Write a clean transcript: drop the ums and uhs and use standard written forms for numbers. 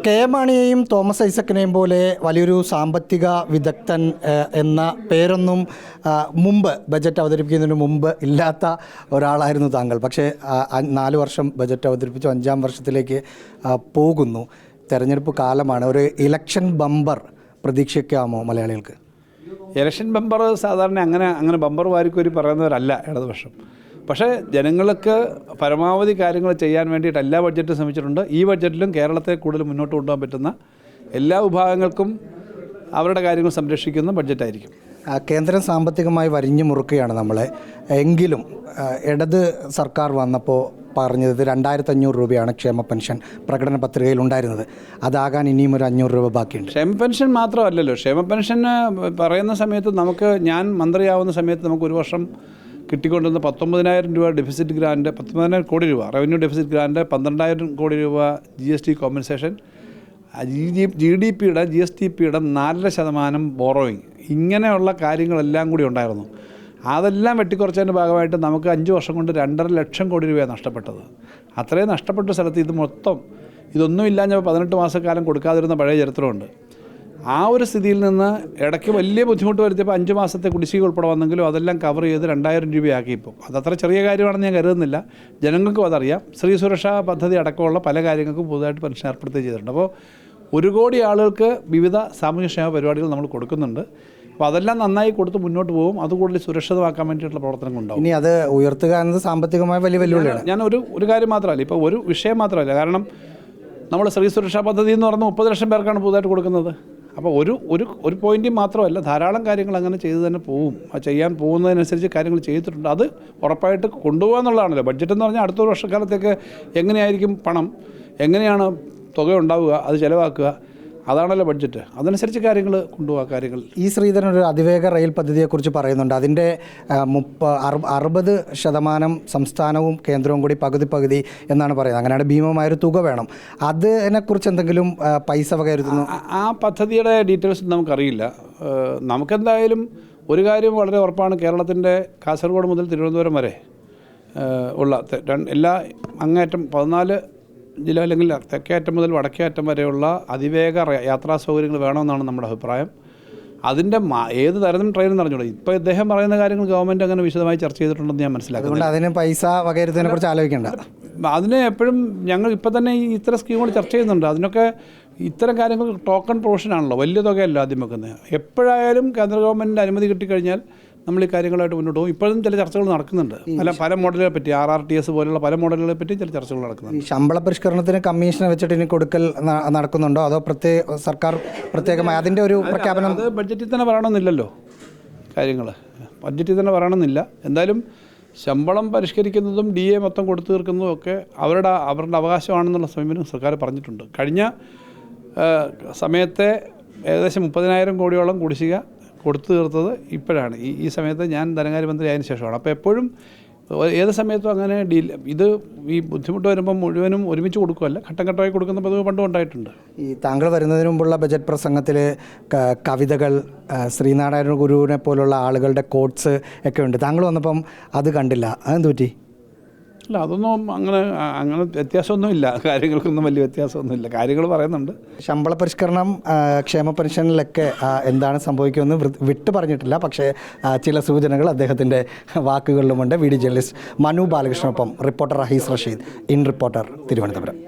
K മാണിയെയും Thomas ഐസക്കിനെയും പോലെ വലിയൊരു സാമ്പത്തിക വിദഗ്ധൻ എന്ന പേരൊന്നും മുമ്പ് ബജറ്റ് അവതരിപ്പിക്കുന്നതിന് മുമ്പ് ഇല്ലാത്ത ഒരാളായിരുന്നു താങ്കൾ. പക്ഷേ 4 വർഷം ബജറ്റ് അവതരിപ്പിച്ചു, 5-ാം വർഷത്തിലേക്ക് പോകുന്നു. തെരഞ്ഞെടുപ്പ് കാലമാണ്. ഒരു ഇലക്ഷൻ ബമ്പർ പ്രതീക്ഷിക്കാമോ മലയാളികൾക്ക്? ഇലക്ഷൻ ബമ്പർ സാധാരണ അങ്ങനെ ബമ്പർ വാരിക്കോരി പറയുന്നവരല്ല ഇടതുപക്ഷം. പക്ഷേ ജനങ്ങൾക്ക് പരമാവധി കാര്യങ്ങൾ ചെയ്യാൻ വേണ്ടിയിട്ട് എല്ലാ ബഡ്ജറ്റും ശ്രമിച്ചിട്ടുണ്ട്. ഈ ബഡ്ജറ്റിലും കേരളത്തെ കൂടുതൽ മുന്നോട്ട് കൊണ്ടുപോകാൻ പറ്റുന്ന എല്ലാ വിഭാഗങ്ങൾക്കും അവരുടെ കാര്യങ്ങൾ സംരക്ഷിക്കുന്ന ബഡ്ജറ്റായിരിക്കും. കേന്ദ്രം സാമ്പത്തികമായി വരിഞ്ഞു മുറുക്കുകയാണ് നമ്മളെ. എങ്കിലും ഇടത് സർക്കാർ വന്നപ്പോൾ പറഞ്ഞത് 2500 രൂപയാണ് ക്ഷേമ പെൻഷൻ പ്രകടന പത്രികയിൽ ഉണ്ടായിരുന്നത്. അതാകാൻ ഇനിയും ഒരു 500 രൂപ ബാക്കിയുണ്ട്. ക്ഷേമ പെൻഷൻ മാത്രമല്ലല്ലോ, ക്ഷേമ പെൻഷൻ പറയുന്ന സമയത്ത് ഞാൻ മന്ത്രിയാവുന്ന സമയത്ത് നമുക്ക് ഒരു വർഷം കിട്ടിക്കൊണ്ടിരുന്ന 19,000 രൂപ ഡെഫിസിറ്റ് ഗ്രാൻറ്റ്, 19,000 കോടി രൂപ റവന്യൂ ഡെഫിസിറ്റ് ഗ്രാൻറ്റ്, 12,000 കോടി രൂപ GST കോമ്പൻസേഷൻ, GSTPയുടെ 4% ബോറോയിങ്, ഇങ്ങനെയുള്ള കാര്യങ്ങളെല്ലാം കൂടി ഉണ്ടായിരുന്നു. അതെല്ലാം വെട്ടിക്കുറച്ചതിൻ്റെ ഭാഗമായിട്ട് നമുക്ക് 5 വർഷം കൊണ്ട് 2.5 ലക്ഷം കോടി രൂപയാണ് നഷ്ടപ്പെട്ടത്. അത്രയും നഷ്ടപ്പെട്ട സ്ഥലത്ത് ഇതൊന്നും ഇല്ലാഞ്ഞപ്പോൾ 18 മാസക്കാലം കൊടുക്കാതിരുന്ന പഴയ ചരിത്രമുണ്ട്. ആ ഒരു സ്ഥിതിയിൽ നിന്ന് ഇടയ്ക്ക് വലിയ ബുദ്ധിമുട്ട് വരുത്തിയപ്പോൾ 5 മാസത്തെ കുടിശ്ശിക ഉൾപ്പെടെ വന്നെങ്കിലും അതെല്ലാം കവർ ചെയ്ത് 2,000 രൂപയാക്കി. ഇപ്പോൾ അതത്ര ചെറിയ കാര്യമാണെന്ന് ഞാൻ കരുതുന്നില്ല. ജനങ്ങൾക്കും അതറിയാം. സ്ത്രീ സുരക്ഷാ പദ്ധതി അടക്കമുള്ള പല കാര്യങ്ങൾക്കും പുതുതായിട്ട് പെൻഷൻ ഏർപ്പെടുത്തി ചെയ്തിട്ടുണ്ട്. അപ്പോൾ 1 കോടി ആളുകൾക്ക് വിവിധ സാമൂഹ്യക്ഷേമ പരിപാടികൾ നമ്മൾ കൊടുക്കുന്നുണ്ട്. അപ്പോൾ അതെല്ലാം നന്നായി കൊടുത്ത് മുന്നോട്ട് പോകും. അത് കൂടുതൽ സുരക്ഷിതമാക്കാൻ വേണ്ടിയിട്ടുള്ള പ്രവർത്തനങ്ങളുണ്ടാവും. ഇനി അത് ഉയർത്തുക എന്നത് സാമ്പത്തികമായ വലിയ വെല്ലുവിളിയാണ്. ഞാൻ ഒരു കാര്യം മാത്രമല്ല, ഇപ്പോൾ ഒരു വിഷയം മാത്രമല്ല. കാരണം നമ്മൾ സ്ത്രീ സുരക്ഷാ പദ്ധതി എന്ന് പറഞ്ഞാൽ 30 ലക്ഷം പേർക്കാണ് പുതുതായിട്ട് കൊടുക്കുന്നത്. അപ്പോൾ ഒരു പോയിൻറ്റ് മാത്രമല്ല, ധാരാളം കാര്യങ്ങൾ അങ്ങനെ ചെയ്തു തന്നെ പോവും. ആ ചെയ്യാൻ പോകുന്നതിനനുസരിച്ച് കാര്യങ്ങൾ ചെയ്തിട്ടുണ്ട്. അത് ഉറപ്പായിട്ട് കൊണ്ടുപോകുക എന്നുള്ളതാണല്ലോ ബഡ്ജറ്റ് എന്ന് പറഞ്ഞാൽ. അടുത്തൊരു വർഷക്കാലത്തേക്ക് എങ്ങനെയായിരിക്കും പണം, എങ്ങനെയാണ് തുക ഉണ്ടാവുക, അത് ചിലവാക്കുക, അതാണല്ലോ ബഡ്ജറ്റ്. അതനുസരിച്ച് കാര്യങ്ങൾ കൊണ്ടുപോകുക. കാര്യങ്ങൾ ശ്രീധരൻ ഒരു അതിവേഗ റെയിൽ പദ്ധതിയെക്കുറിച്ച് പറയുന്നുണ്ട്. അതിൻ്റെ 60% സംസ്ഥാനവും കേന്ദ്രവും കൂടി പകുതി എന്നാണ് പറയുന്നത്. അങ്ങനെയാണ് ഭീമമായൊരു തുക വേണം. അതിനെക്കുറിച്ച് എന്തെങ്കിലും പൈസ വകയിരുത്തുന്നു? ആ പദ്ധതിയുടെ ഡീറ്റെയിൽസ് നമുക്കറിയില്ല. നമുക്കെന്തായാലും ഒരു കാര്യം വളരെ ഉറപ്പാണ്. കേരളത്തിൻ്റെ കാസർഗോഡ് മുതൽ തിരുവനന്തപുരം വരെ ഉള്ള എല്ലാ അങ്ങേയറ്റം 14 ജില്ല, അല്ലെങ്കിൽ തെക്കേ അറ്റം മുതൽ വടക്കേ അറ്റം വരെയുള്ള അതിവേഗ യാത്രാ സൗകര്യങ്ങൾ വേണമെന്നാണ് നമ്മുടെ അഭിപ്രായം. അതിൻ്റെ ഏത് തരം ട്രെയിൻ അറിഞ്ഞൂടെ. ഇപ്പോൾ ഇദ്ദേഹം പറയുന്ന കാര്യങ്ങൾ ഗവൺമെൻറ് അങ്ങനെ വിശദമായി ചർച്ച ചെയ്തിട്ടുണ്ടെന്ന് ഞാൻ മനസ്സിലാക്കുന്നു. അതിന് പൈസ വകയിരുത്തതിനെ കുറിച്ച് ആലോചിക്കേണ്ട. അതിന് എപ്പോഴും ഞങ്ങൾ ഇപ്പോൾ തന്നെ ഇത്തരം സ്കീമുകൾ ചർച്ച ചെയ്യുന്നുണ്ട്. അതിനൊക്കെ ഇത്തരം കാര്യങ്ങൾ ടോക്കൺ പ്രൊവിഷനാണല്ലോ, വലിയ തുകയല്ല ആദ്യം വെക്കുന്നത്. എപ്പോഴായാലും കേന്ദ്ര ഗവൺമെൻറ്റിൻ്റെ അനുമതി കിട്ടിക്കഴിഞ്ഞാൽ നമ്മൾ ഈ കാര്യങ്ങളായിട്ട് മുന്നോട്ട് പോകും. ഇപ്പോഴും ചില ചർച്ചകൾ നടക്കുന്നുണ്ട്. പല മോഡലുകളെ പറ്റി, RRTS പോലുള്ള പല മോഡലുകളെ പറ്റി ചില ചർച്ചകൾ നടക്കുന്നുണ്ട്. ഈ ശമ്പള പരിഷ്കരണത്തിന് കമ്മീഷനെ വെച്ചിട്ട് ഇനി കൊടുക്കൽ നടക്കുന്നുണ്ടോ, അതോ സർക്കാർ പ്രത്യേകമായി അതിൻ്റെ ഒരു പ്രഖ്യാപനം? അത് ബഡ്ജറ്റിൽ തന്നെ പറയണമെന്നില്ലല്ലോ. കാര്യങ്ങൾ ബഡ്ജറ്റിൽ തന്നെ പറയണമെന്നില്ല. എന്തായാലും ശമ്പളം പരിഷ്കരിക്കുന്നതും DA മൊത്തം കൊടുത്തു തീർക്കുന്നതും ഒക്കെ അവരുടെ അവകാശമാണെന്നുള്ള സമീപനം സർക്കാർ പറഞ്ഞിട്ടുണ്ട്. കഴിഞ്ഞ സമയത്തെ ഏകദേശം 30,000 കോടിയോളം കുടിശ്ശിക കൊടുത്തു തീർത്തത് ഇപ്പോഴാണ്, ഈ സമയത്ത് ഞാൻ ധനകാര്യമന്ത്രി ആയതിനു ശേഷമാണ്. അപ്പോൾ എപ്പോഴും ഏത് സമയത്തും അങ്ങനെ ഇത് ഈ ബുദ്ധിമുട്ട് വരുമ്പോൾ മുഴുവനും ഒരുമിച്ച് കൊടുക്കുകയല്ല, ഘട്ടം ഘട്ടമായി കൊടുക്കുന്ന പതിവ് പണ്ടും ഉണ്ടായിട്ടുണ്ട്. ഈ താങ്കൾ വരുന്നതിന് മുമ്പുള്ള ബജറ്റ് പ്രസംഗത്തിൽ കവിതകൾ, ശ്രീനാരായണ ഗുരുവിനെ പോലുള്ള ആളുകളുടെ കോട്ട്സ് ഒക്കെ ഉണ്ട്. താങ്കൾ വന്നപ്പം അത് കണ്ടില്ല. അതെന്ത് പറ്റി? അല്ല, അതൊന്നും അങ്ങനെ വ്യത്യാസമൊന്നുമില്ല. കാര്യങ്ങൾക്കൊന്നും വലിയ വ്യത്യാസമൊന്നുമില്ല. കാര്യങ്ങൾ പറയുന്നുണ്ട്. ശമ്പള പരിഷ്കരണം, ക്ഷേമ പെൻഷനിലൊക്കെ എന്താണ് സംഭവിക്കുമെന്ന് വിട്ടു പറഞ്ഞിട്ടില്ല. പക്ഷേ ചില സൂചനകൾ അദ്ദേഹത്തിൻ്റെ വാക്കുകളിലുമുണ്ട്. വീഡിയോ ജേർണലിസ്റ്റ് മനു ബാലകൃഷ്ണനൊപ്പം reporter Rahees Rasheed, in reporter, Thiruvananthapuram.